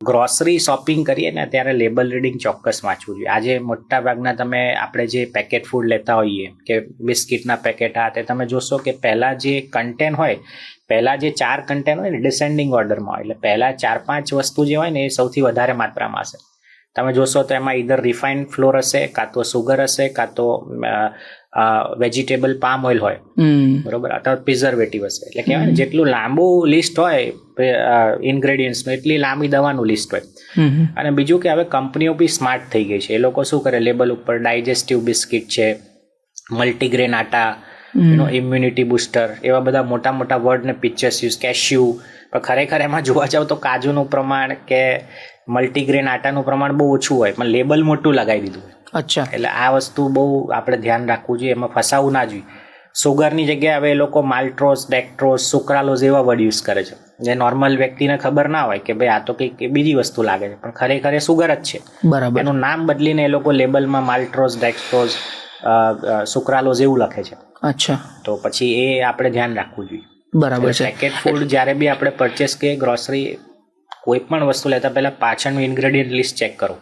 Grocery shopping કરીએ ને ત્યારે લેબલ રીડિંગ ચોક્કસ વાંચવું જોઈએ. આજે મોટા ભાગના આપણે જે પેકેટ ફૂડ લેતા હોઈએ કે બિસ્કિટના પેકેટ તે તમે જોશો કે પહેલાં જે કન્ટેન્ટ હોય, પહેલાં જે 4 કન્ટેન્ટ હોય ને ડિસેન્ડિંગ ઓર્ડરમાં હોય, એટલે પહેલાં 4-5 વસ્તુ જે હોય ને એ સૌથી વધારે માત્રામાં હશે. તમે જોશો તો એમાં ઈધર રિફાઇન્ડ ફ્લોર હશે, કાં તો સુગર હશે, કાં તો વેજીટેબલ પામ ઓઇલ હોય, બરોબર, અથવા પ્રિઝર્વેટિવ હશે. એટલે કહેવાય ને જેટલું લાંબુ લિસ્ટ હોય ઇન્ગ્રેડિયન્ટ્સનું એટલી લાંબી દવાનું લિસ્ટ હોય. અને બીજું કે હવે કંપનીઓ બી સ્માર્ટ થઈ ગઈ છે. એ લોકો શું કરે, લેબલ ઉપર ડાયજેસ્ટિવ બિસ્કિટ છે, મલ્ટીગ્રેન આટા, ઇમ્યુનિટી બુસ્ટર, એવા બધા મોટા મોટા વર્ડ ને પિક્ચર્સ યુઝ, કેશ્યુ. પણ ખરેખર એમાં જોવા જાવ તો કાજુનું પ્રમાણ કે મલ્ટીગ્રેન આટાનું પ્રમાણ બહુ ઓછું હોય, પણ લેબલ મોટું લગાવી દીધું. અચ્છા. એટલે આ વસ્તુ બહુ આપણે ધ્યાન રાખવું જોઈએ, એમાં ફસાવું ના જોઈએ. સુગરની જગ્યાએ હવે એ લોકો માલ્ટ્રોઝ, ડેક્ટ્રોઝ, સુક્રાલોઝ એવા વર્ડ યુઝ કરે છે, જે નોર્મલ વ્યક્તિને ખબર ના હોય કે ભાઈ આ તો કંઈક બીજી વસ્તુ લાગે છે, પણ ખરેખર એ સુગર જ છે. બરાબર. એનું નામ બદલીને એ લોકો લેબલમાં માલ્ટ્રોઝ, ડેક્ટ્રોઝ, સુક્રાલોઝ એવું લખે છે. અચ્છા. તો પછી એ આપણે ધ્યાન રાખવું જોઈએ. બરાબર છે. પેકેટ ફૂડ જ્યારે બી આપણે પરચેસ કરીએ, ગ્રોસરી કોઈ પણ વસ્તુ લેતા પહેલા પાછળનું ઇન્ગ્રેડિયન્ટ લિસ્ટ ચેક કરો.